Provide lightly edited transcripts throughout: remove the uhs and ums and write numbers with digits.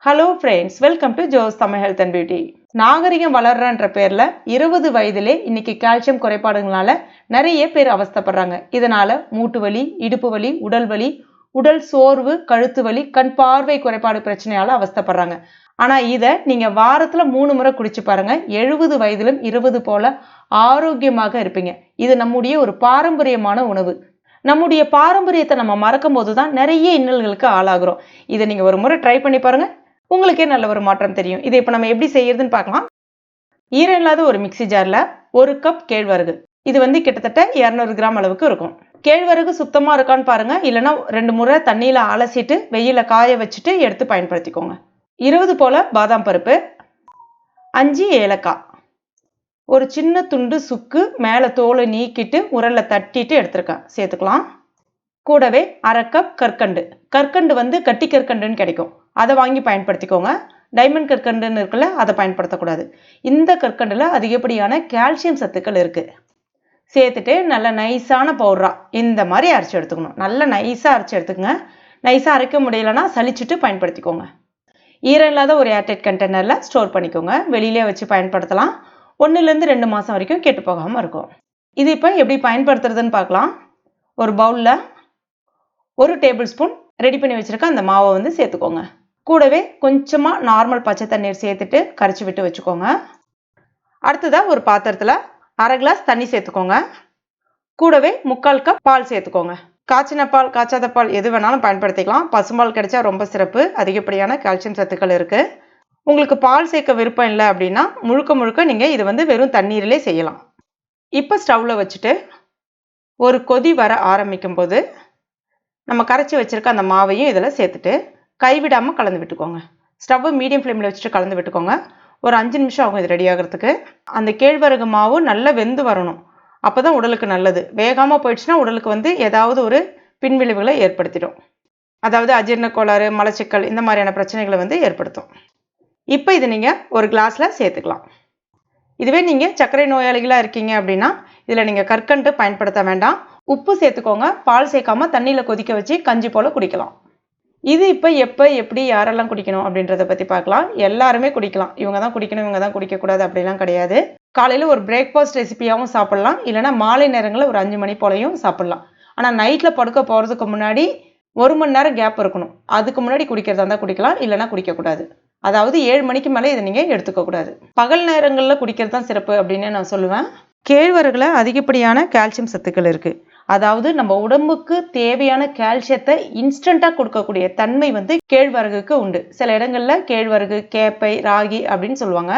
Hello friends, welcome to Jo's Tamil health and beauty. நாகரிகம் வளர்றன்ற பேர்ல 20 வயதிலே இன்னைக்கு கால்சியம் குறைபாடுகளால நிறைய பேர் அவஸ்தைப்படுறாங்க. இதனால மூட்டு வலி, இடுப்பு வலி, உடல் வலி, உடல் சோர்வு, கழுத்து வலி, கண் பார்வை குறைபாடு பிரச்சனையால அவஸ்தைப்படுறாங்க. ஆனா இதை நீங்க வாரத்துல 3 முறை குடிச்சு பாருங்க. 70 வயதிலும் 20 போல ஆரோக்கியமாக இருப்பீங்க. இது நம்முடைய ஒரு பாரம்பரியமான உணவு. நம்முடைய பாரம்பரியத்தை நம்ம மறக்கும் போதுதான் நிறைய இன்னல்களுக்கு ஆளாகிறோம். இதை நீங்க ஒரு முறை ட்ரை பண்ணி பாருங்க, உங்களுக்கே நல்ல ஒரு மாற்றம் தெரியும். இதை இப்ப நம்ம எப்படி செய்யறதுன்னு பார்க்கலாம். ஈரம் இல்லாத ஒரு மிக்சி ஜார்ல 1 கப் கேழ்வரகு, இது கிட்டத்தட்ட 200 கிராம் அளவுக்கு இருக்கும். கேழ்வரகு சுத்தமா இருக்கான்னு பாருங்க. இல்லைன்னா 2 முறை தண்ணியில அலசிட்டு வெயில காய வச்சுட்டு எடுத்து பயன்படுத்திக்கோங்க. 20 போல பாதாம் பருப்பு, 5 ஏலக்காய், ஒரு சின்ன துண்டு சுக்கு மேல தோலை நீக்கிட்டு உரல்ல தட்டிட்டு எடுத்திருக்கேன், சேர்த்துக்கலாம். கூடவே 1/2 கப் கற்கண்டு. கற்கண்டு கட்டி கற்கண்டுன்னு கிடைக்கும், அதை வாங்கி பயன்படுத்திக்கோங்க. டைமண்ட் கற்கண்டுன்னு இருக்குல்ல, அதை பயன்படுத்தக்கூடாது. இந்த கற்கண்டுல அதிகப்படியான கால்சியம் சத்துக்கள் இருக்கு. சேர்த்துட்டு நல்ல நைஸான பவுடரா இந்த மாதிரி அரைச்சி எடுத்துக்கணும். நல்ல நைஸா அரைச்சி எடுத்துக்கங்க. நைஸா அரைக்க முடியலன்னா சலிச்சுட்டு பயன்படுத்திக்கோங்க. ஈரம் இல்லாத ஒரு ஏர்டைட் கண்டெய்னர்ல ஸ்டோர் பண்ணிக்கோங்க. வெளியிலே வச்சு பயன்படுத்தலாம். 1 to 2 மாசம் வரைக்கும் கெட்டு போகாம இருக்கும். இது இப்போ எப்படி பயன்படுத்துறதுன்னு பார்க்கலாம். ஒரு பவுல்ல 1 டேபிள் ஸ்பூன் ரெடி பண்ணி வச்சிருக்க அந்த மாவை சேர்த்துக்கோங்க. கூடவே கொஞ்சமா நார்மல் பச்சை தண்ணீர் சேர்த்துட்டு கரைச்சி விட்டு வச்சுக்கோங்க. அடுத்ததா ஒரு பாத்திரத்துல 1/2 கிளாஸ் தண்ணி சேர்த்துக்கோங்க. கூடவே 3/4 கப் பால் சேர்த்துக்கோங்க. காய்ச்சின பால், காய்ச்சாத பால் எது வேணாலும் பயன்படுத்திக்கலாம். பசும்பால் கிடைச்சா ரொம்ப சிறப்பு. அதிகப்படியான கால்சியம் சத்துக்கள் இருக்கு. உங்களுக்கு பால் சேர்க்க விருப்பம் இல்லை அப்படின்னா முழுக்க நீங்க இது வெறும் தண்ணீரிலே செய்யலாம். இப்ப ஸ்டவ்ல வச்சுட்டு ஒரு கொதி வர ஆரம்பிக்கும் போது நம்ம கரைச்சி வச்சிருக்க அந்த மாவையும் இதில் சேர்த்துட்டு கைவிடாமல் கலந்து விட்டுக்கோங்க. ஸ்டவ்வை மீடியம் ஃப்ளேமில் வச்சுட்டு கலந்து விட்டுக்கோங்க. ஒரு 5 நிமிஷம் ஆகும் இது ரெடி ஆகிறதுக்கு. அந்த கேழ்வரகு மாவு நல்லா வெந்து வரணும், அப்போ தான் உடலுக்கு நல்லது. வேகாமல் போயிடுச்சுன்னா உடலுக்கு ஏதாவது ஒரு பின்விளைவுகளை ஏற்படுத்திடும். அதாவது அஜீரண கோளாறு, மலச்சிக்கல், இந்த மாதிரியான பிரச்சனைகளை ஏற்படுத்தும். இப்போ இது நீங்கள் ஒரு கிளாஸில் சேர்த்துக்கலாம். இதுவே நீங்கள் சர்க்கரை நோயாளிகளாக இருக்கீங்க அப்படின்னா இதில் நீங்கள் கற்கண்டு பயன்படுத்த வேண்டாம். உப்பு சேர்த்துக்கோங்க. பால் சேர்க்காம தண்ணியில் கொதிக்க வச்சு கஞ்சி போல் குடிக்கலாம். இது இப்போ எப்போ எப்படி யாரெல்லாம் குடிக்கணும் அப்படின்றத பற்றி பார்க்கலாம். எல்லாருமே குடிக்கலாம். இவங்க தான் குடிக்கணும், இவங்க தான் குடிக்கக்கூடாது அப்படிலாம் கிடையாது. காலையில் ஒரு பிரேக்ஃபாஸ்ட் ரெசிபியாகவும் சாப்பிட்லாம். இல்லைனா மாலை நேரங்களில் ஒரு 5 மணி போலையும் சாப்பிட்லாம். ஆனால் நைட்டில் படுக்க போகிறதுக்கு முன்னாடி 1 மணி நேரம் கேப் இருக்கணும். அதுக்கு முன்னாடி குடிக்கிறதா இருந்தால் குடிக்கலாம், இல்லைனா குடிக்கக்கூடாது. அதாவது 7 மணிக்கு மேலே இதை நீங்கள் எடுத்துக்கக்கூடாது. பகல் நேரங்களில் குடிக்கிறது தான் சிறப்பு அப்படின்னு நான் சொல்லுவேன். கேழ்வரகுல அதிகப்படியான கால்சியம் சத்துக்கள் இருக்குது. அதாவது நம்ம உடம்புக்கு தேவையான கால்சியத்தை இன்ஸ்டண்ட்டாக கொடுக்கக்கூடிய தன்மை கேழ்வரகுக்கு உண்டு. சில இடங்களில் கேழ்வரகு, கேப்பை, ராகி அப்படின்னு சொல்லுவாங்க.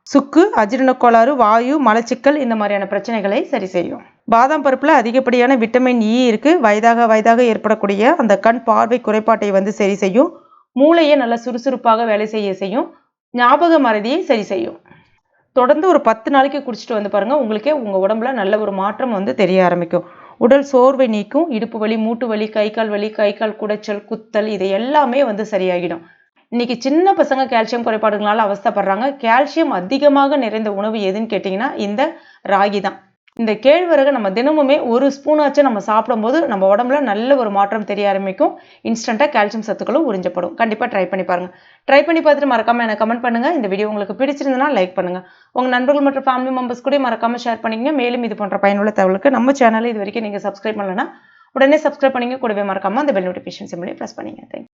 சுக்கு அஜீரண கோளாறு, வாயு, மலச்சிக்கல் இந்த மாதிரியான பிரச்சனைகளை சரி செய்யும். பாதாம் பருப்பில் அதிகப்படியான விட்டமின் இ இருக்குது. வயதாக ஏற்படக்கூடிய அந்த கண் பார்வை குறைபாட்டை சரி செய்யும். மூளையை நல்லா சுறுசுறுப்பாக வேலை செய்யும். ஞாபக மறதியை சரி செய்யும். தொடர்ந்து ஒரு 10 நாளைக்கு குடிச்சிட்டு பாருங்க, உங்களுக்கே உங்கள் உடம்புல நல்ல ஒரு மாற்றம் தெரிய ஆரம்பிக்கும். உடல் சோர்வை நீக்கும். இடுப்பு வலி, மூட்டு வலி, கை கால் வலி, கை கால் குடைச்சல், குத்தல், இது எல்லாமே சரியாகிடும். இன்னைக்கு சின்ன பசங்க கால்சியம் குறைபாடுகளால் அவஸ்தைப்படுறாங்க. கால்சியம் அதிகமாக நிறைந்த உணவு எதுன்னு கேட்டிங்கன்னா இந்த ராகி தான். இந்த கேழ்வரகை நம்ம தினமுமே 1 ஸ்பூனாச்சும் நம்ம சாப்பிடும்போது நம்ம உடம்புல நல்ல ஒரு மாற்றம் தெரிய ஆரம்பிக்கும். இன்ஸ்டண்ட்டாக கால்சியம் சத்துக்களும் உறிஞ்சப்படும். கண்டிப்பாக ட்ரை பண்ணி பாருங்கள். ட்ரை பண்ணி பார்த்துட்டு மறக்காமல் எனக்கு கமெண்ட் பண்ணுங்கள். இந்த வீடியோ உங்களுக்கு பிடிச்சிருந்ததுன்னா லைக் பண்ணுங்கள். உங்கள் நண்பர்கள் மற்றும் ஃபேமிலி மெம்பர்ஸ் கூட மறக்காமல் ஷேர் பண்ணிங்க. மேலும் இது போன்ற பயனுள்ள தகவலுக்கு நம்ம சேனலை இது வரைக்கும் நீங்கள் சப்ஸ்கிரைப் பண்ணலன்னா உடனே சப்ஸ்கிரைப் பண்ணிங்க. கூடவே மறக்காமல் அந்த பெல் நோட்டிஃபிகேஷன் சிம்பிளையும் ப்ரெஸ் பண்ணிங்க. தேங்க்யூ.